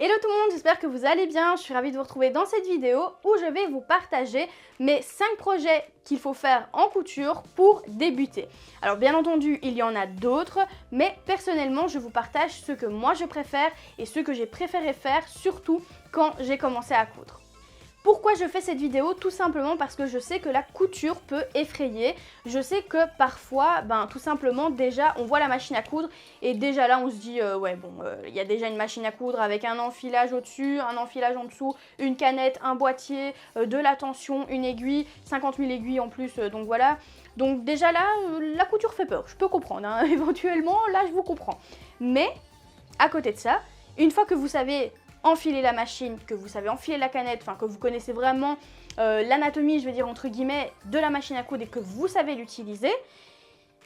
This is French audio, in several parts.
Hello tout le monde, j'espère que vous allez bien. Je suis ravie de vous retrouver dans cette vidéo où je vais vous partager mes 5 projets qu'il faut faire en couture pour débuter. Alors bien entendu, il y en a d'autres, mais personnellement, je vous partage ce que moi je préfère et ce que j'ai préféré faire, surtout quand j'ai commencé à coudre. Pourquoi je fais cette vidéo? Tout simplement parce que je sais que la couture peut effrayer. Je sais que parfois, tout simplement, déjà, on voit la machine à coudre et déjà là, on se dit, il y a déjà une machine à coudre avec un enfilage au-dessus, un enfilage en dessous, une canette, un boîtier, de la tension, une aiguille, 50 000 aiguilles en plus, donc voilà. Donc déjà là, la couture fait peur, je peux comprendre, hein. Éventuellement, là, je vous comprends. Mais, à côté de ça, une fois que vous savez enfiler la machine, que vous savez enfiler la canette, enfin que vous connaissez vraiment l'anatomie, je vais dire entre guillemets, de la machine à coudre et que vous savez l'utiliser,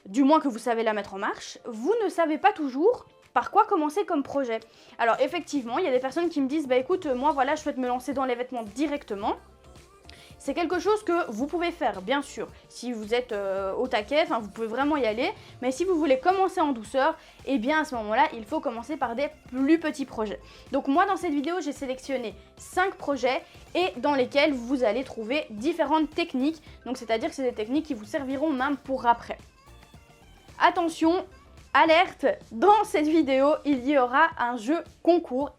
du moins que vous savez la mettre en marche, vous ne savez pas toujours par quoi commencer comme projet. Alors effectivement, il y a des personnes qui me disent, bah écoute, moi voilà, je souhaite me lancer dans les vêtements directement. C'est quelque chose que vous pouvez faire, bien sûr, si vous êtes au taquet, vous pouvez vraiment y aller, mais si vous voulez commencer en douceur, eh bien à ce moment-là, il faut commencer par des plus petits projets. Donc moi, dans cette vidéo, j'ai sélectionné 5 projets et dans lesquels vous allez trouver différentes techniques, donc c'est-à-dire que c'est des techniques qui vous serviront même pour après. Attention, alerte, dans cette vidéo, il y aura un jeu concours,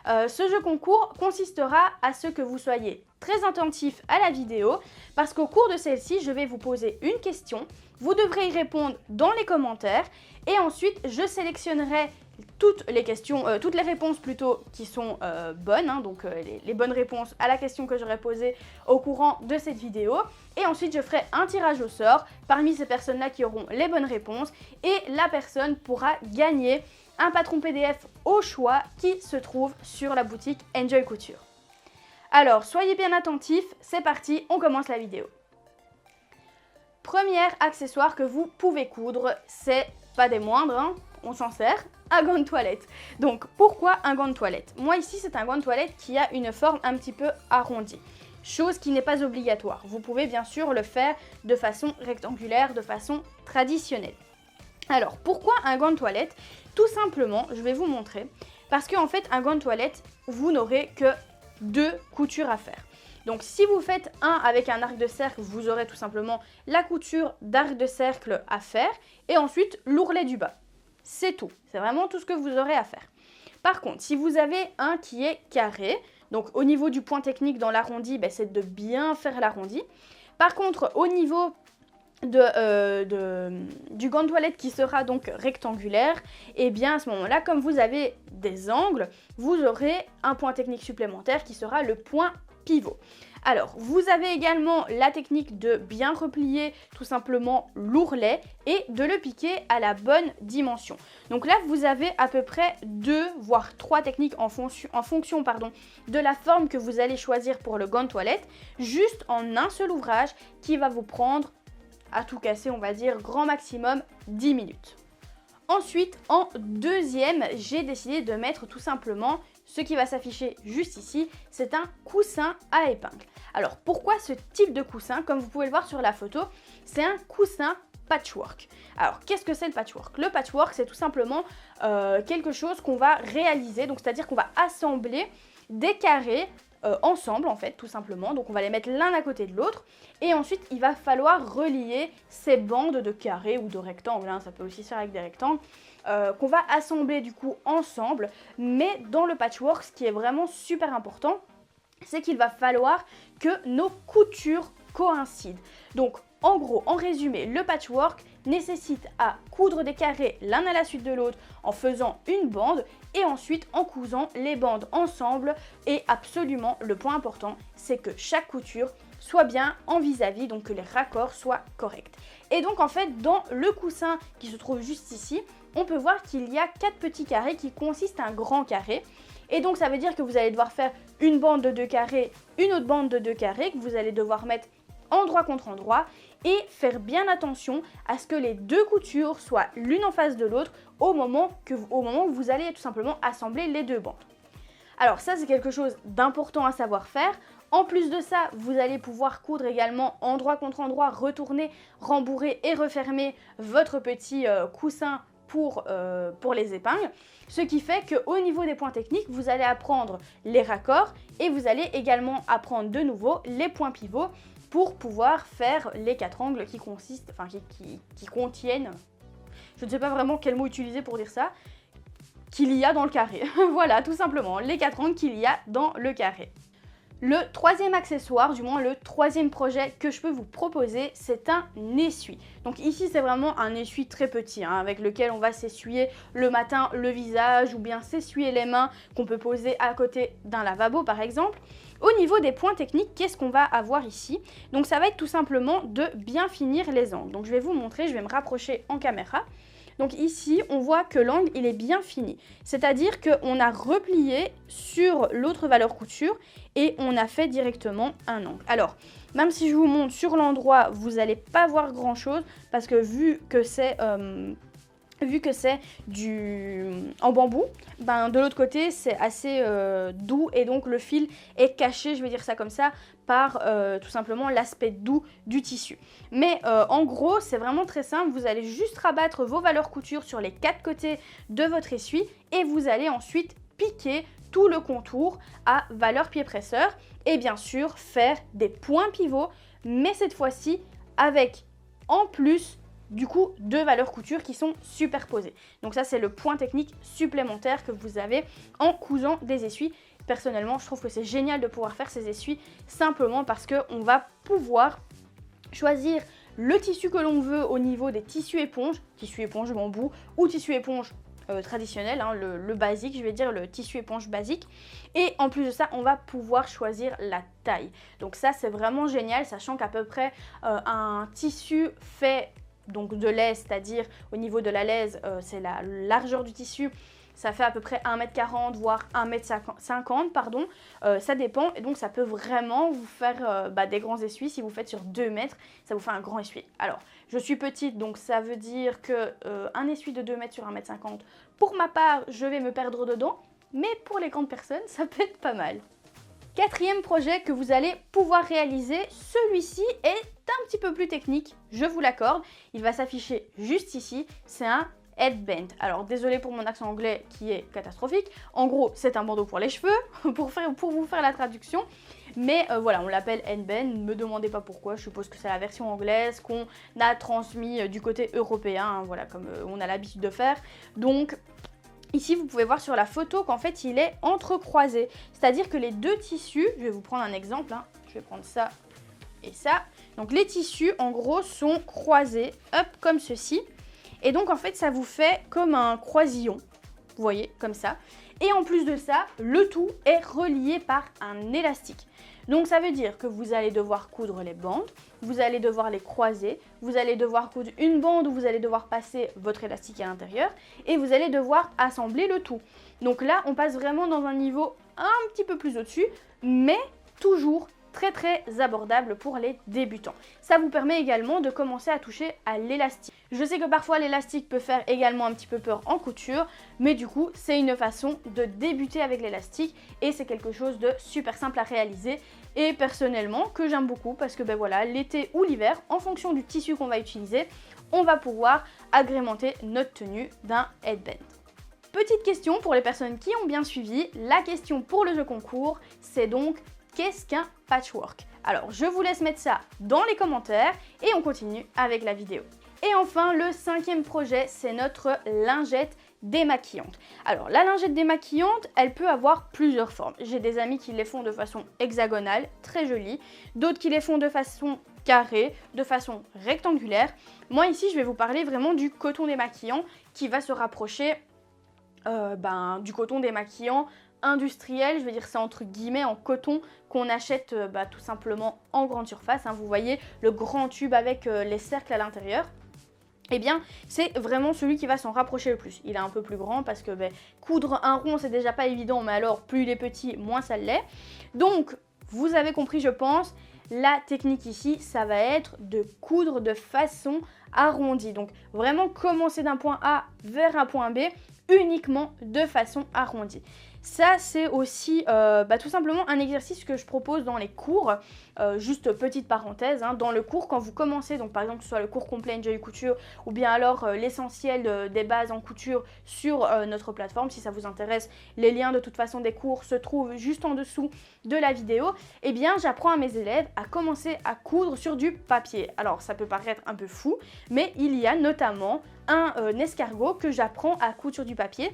ce jeu concours consistera à ce que vous soyez très attentif à la vidéo parce qu'au cours de celle-ci, je vais vous poser une question. Vous devrez y répondre dans les commentaires et ensuite, je sélectionnerai toutes les réponses plutôt qui sont bonnes, donc les bonnes réponses à la question que j'aurai posée au courant de cette vidéo. Et ensuite, je ferai un tirage au sort parmi ces personnes-là qui auront les bonnes réponses et la personne pourra gagner un patron PDF au choix qui se trouve sur la boutique Enjoy Couture. Alors, soyez bien attentifs, c'est parti, on commence la vidéo. Premier accessoire que vous pouvez coudre, c'est pas des moindres, on s'en sert, un gant de toilette. Donc, pourquoi un gant de toilette? Moi ici, c'est un gant de toilette qui a une forme un petit peu arrondie. Chose qui n'est pas obligatoire. Vous pouvez bien sûr le faire de façon rectangulaire, de façon traditionnelle. Alors, pourquoi un gant de toilette? Tout simplement, je vais vous montrer, parce qu'en fait, un gant de toilette, vous n'aurez que 2 coutures à faire. Donc, si vous faites un avec un arc de cercle, vous aurez tout simplement la couture d'arc de cercle à faire et ensuite l'ourlet du bas. C'est tout, c'est vraiment tout ce que vous aurez à faire. Par contre, si vous avez un qui est carré, donc au niveau du point technique dans l'arrondi, c'est de bien faire l'arrondi. Par contre, au niveau du gant de toilette qui sera donc rectangulaire, et bien à ce moment-là, comme vous avez des angles, vous aurez un point technique supplémentaire qui sera le point pivot. Alors, vous avez également la technique de bien replier tout simplement l'ourlet et de le piquer à la bonne dimension. Donc là, vous avez à peu près 2 voire 3 techniques en fonction de la forme que vous allez choisir pour le gant de toilette, juste en un seul ouvrage qui va vous prendre, à tout casser, on va dire, grand maximum 10 minutes. Ensuite, en deuxième, j'ai décidé de mettre tout simplement ce qui va s'afficher juste ici, c'est un coussin à épingle. Alors, pourquoi ce type de coussin? Comme vous pouvez le voir sur la photo, c'est un coussin patchwork. Alors, qu'est-ce que c'est le patchwork? Le patchwork, c'est tout simplement quelque chose qu'on va réaliser, donc c'est-à-dire qu'on va assembler des carrés ensemble en fait, tout simplement. Donc on va les mettre l'un à côté de l'autre et ensuite il va falloir relier ces bandes de carrés ou de rectangles, ça peut aussi se faire avec des rectangles, qu'on va assembler du coup ensemble. Mais dans le patchwork, ce qui est vraiment super important, c'est qu'il va falloir que nos coutures coïncident. Donc en gros, en résumé, le patchwork nécessite à coudre des carrés l'un à la suite de l'autre en faisant une bande et ensuite en cousant les bandes ensemble. Et absolument, le point important, c'est que chaque couture soit bien en vis-à-vis, donc que les raccords soient corrects. Et donc en fait, dans le coussin qui se trouve juste ici, on peut voir qu'il y a 4 petits carrés qui consistent à un grand carré. Et donc ça veut dire que vous allez devoir faire une bande de 2 carrés, une autre bande de 2 carrés que vous allez devoir mettre endroit contre endroit et faire bien attention à ce que les 2 coutures soient l'une en face de l'autre au moment où vous allez tout simplement assembler les 2 bandes. Alors ça, c'est quelque chose d'important à savoir faire. En plus de ça, vous allez pouvoir coudre également endroit contre endroit, retourner, rembourrer et refermer votre petit coussin pour les épingles. Ce qui fait qu'au niveau des points techniques, vous allez apprendre les raccords et vous allez également apprendre de nouveau les points pivots pour pouvoir faire les 4 angles qui contiennent, je ne sais pas vraiment quel mot utiliser pour dire ça, qu'il y a dans le carré. Voilà, tout simplement, les 4 angles qu'il y a dans le carré. Le troisième accessoire, du moins le troisième projet que je peux vous proposer, c'est un essuie. Donc ici, c'est vraiment un essuie très petit, hein, avec lequel on va s'essuyer le matin le visage ou bien s'essuyer les mains, qu'on peut poser à côté d'un lavabo par exemple. Au niveau des points techniques, qu'est-ce qu'on va avoir ici? Donc ça va être tout simplement de bien finir les angles. Donc je vais vous montrer, je vais me rapprocher en caméra. Donc ici, on voit que l'angle, il est bien fini. C'est-à-dire qu'on a replié sur l'autre valeur couture et on a fait directement un angle. Alors, même si je vous montre sur l'endroit, vous n'allez pas voir grand-chose parce que vu que c'est en bambou, ben de l'autre côté c'est assez doux et donc le fil est caché, je vais dire ça comme ça, par tout simplement l'aspect doux du tissu. Mais en gros c'est vraiment très simple, vous allez juste rabattre vos valeurs couture sur les 4 côtés de votre essuie et vous allez ensuite piquer tout le contour à valeur pied presseur et bien sûr faire des points pivots, mais cette fois-ci avec en plus du coup 2 valeurs couture qui sont superposées. Donc ça c'est le point technique supplémentaire que vous avez en cousant des essuies. Personnellement je trouve que c'est génial de pouvoir faire ces essuies simplement parce qu'on va pouvoir choisir le tissu que l'on veut au niveau des tissus éponges bambou ou tissu éponge traditionnel, hein, le basique, je vais dire le tissu éponge basique. Et en plus de ça, on va pouvoir choisir la taille. Donc ça c'est vraiment génial, sachant qu'à peu près un tissu fait donc de l'aise, c'est-à-dire au niveau de la laise, c'est la largeur du tissu, ça fait à peu près 1m40 voire 1m50 pardon, ça dépend et donc ça peut vraiment vous faire des grands essuies. Si vous faites sur 2 mètres, ça vous fait un grand essuie. Alors je suis petite donc ça veut dire que un essuie de 2 mètres sur 1m50, pour ma part je vais me perdre dedans, mais pour les grandes personnes ça peut être pas mal. Quatrième projet que vous allez pouvoir réaliser, celui-ci est un petit peu plus technique, je vous l'accorde. Il va s'afficher juste ici, c'est un headband. Alors désolé pour mon accent anglais qui est catastrophique. En gros, c'est un bandeau pour les cheveux, pour vous faire la traduction. Mais voilà, on l'appelle headband, ne me demandez pas pourquoi, je suppose que c'est la version anglaise qu'on a transmis du côté européen, hein, voilà, comme on a l'habitude de faire. Donc ici, vous pouvez voir sur la photo qu'en fait, il est entrecroisé. C'est-à-dire que les deux tissus, je vais vous prendre un exemple, hein, je vais prendre ça et ça. Donc les tissus, en gros, sont croisés, hop, comme ceci. Et donc, en fait, ça vous fait comme un croisillon, vous voyez, comme ça. Et en plus de ça, le tout est relié par un élastique. Donc ça veut dire que vous allez devoir coudre les bandes, vous allez devoir les croiser, vous allez devoir coudre une bande où vous allez devoir passer votre élastique à l'intérieur et vous allez devoir assembler le tout. Donc là, on passe vraiment dans un niveau un petit peu plus au-dessus, mais toujours très abordable pour les débutants. Ça vous permet également de commencer à toucher à l'élastique. Je sais que parfois l'élastique peut faire également un petit peu peur en couture, mais du coup c'est une façon de débuter avec l'élastique et c'est quelque chose de super simple à réaliser et personnellement que j'aime beaucoup parce que ben voilà, l'été ou l'hiver, en fonction du tissu qu'on va utiliser, on va pouvoir agrémenter notre tenue d'un headband. Petite question pour les personnes qui ont bien suivi, la question pour le jeu concours, c'est donc qu'est-ce qu'un patchwork? Alors je vous laisse mettre ça dans les commentaires et on continue avec la vidéo. Et enfin le cinquième projet, c'est notre lingette démaquillante. Alors la lingette démaquillante, elle peut avoir plusieurs formes. J'ai des amis qui les font de façon hexagonale, très jolie, d'autres qui les font de façon carrée, de façon rectangulaire. Moi ici je vais vous parler vraiment du coton démaquillant qui va se rapprocher du coton démaquillant industriel, je vais dire c'est entre guillemets en coton qu'on achète tout simplement en grande surface, hein, vous voyez le grand tube avec les cercles à l'intérieur. Eh bien, c'est vraiment celui qui va s'en rapprocher le plus. Il est un peu plus grand parce que coudre un rond, c'est déjà pas évident, mais alors plus il est petit, moins ça l'est. Donc, vous avez compris, je pense, la technique ici, ça va être de coudre de façon arrondi. Donc vraiment commencer d'un point A vers un point B uniquement de façon arrondie. Ça, c'est aussi tout simplement un exercice que je propose dans les cours. Juste petite parenthèse, hein, dans le cours, quand vous commencez, donc par exemple que ce soit le cours complet Enjoy Couture ou bien alors l'essentiel des bases en couture sur notre plateforme, si ça vous intéresse, les liens de toute façon des cours se trouvent juste en dessous de la vidéo. Eh bien, j'apprends à mes élèves à commencer à coudre sur du papier. Alors, ça peut paraître un peu fou, mais il y a notamment un escargot que j'apprends à coudre sur du papier.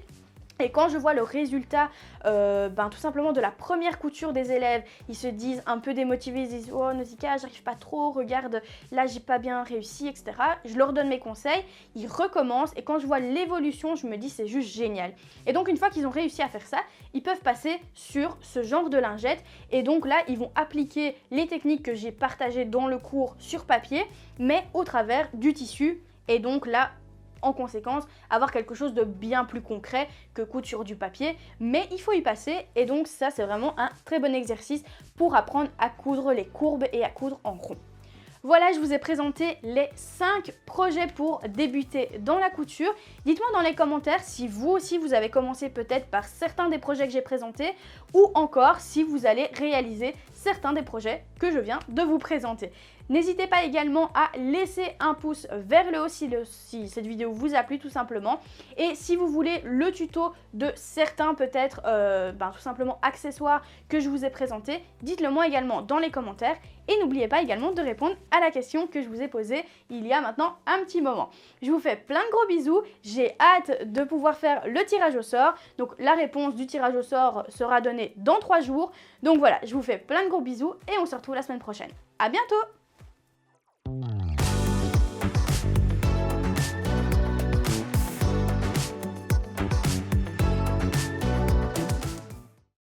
Et quand je vois le résultat tout simplement de la première couture des élèves, ils se disent un peu démotivés, ils se disent « Oh Nausicaa, j'arrive pas trop, regarde, là j'ai pas bien réussi, etc. » Je leur donne mes conseils, ils recommencent et quand je vois l'évolution, je me dis c'est juste génial. Et donc une fois qu'ils ont réussi à faire ça, ils peuvent passer sur ce genre de lingette et donc là, ils vont appliquer les techniques que j'ai partagées dans le cours sur papier, mais au travers du tissu. Et donc là, en conséquence, avoir quelque chose de bien plus concret que coudre sur du papier, mais il faut y passer et donc ça c'est vraiment un très bon exercice pour apprendre à coudre les courbes et à coudre en rond. Voilà, je vous ai présenté les 5 projets pour débuter dans la couture. Dites-moi dans les commentaires si vous aussi vous avez commencé peut-être par certains des projets que j'ai présentés ou encore si vous allez réaliser certains des projets que je viens de vous présenter. N'hésitez pas également à laisser un pouce vers le haut si cette vidéo vous a plu tout simplement. Et si vous voulez le tuto de certains peut-être tout simplement accessoires que je vous ai présentés, dites-le moi également dans les commentaires. Et n'oubliez pas également de répondre à la question que je vous ai posée il y a maintenant un petit moment. Je vous fais plein de gros bisous, j'ai hâte de pouvoir faire le tirage au sort. Donc la réponse du tirage au sort sera donnée dans 3 jours. Donc voilà, je vous fais plein de gros bisous et on se retrouve la semaine prochaine. À bientôt!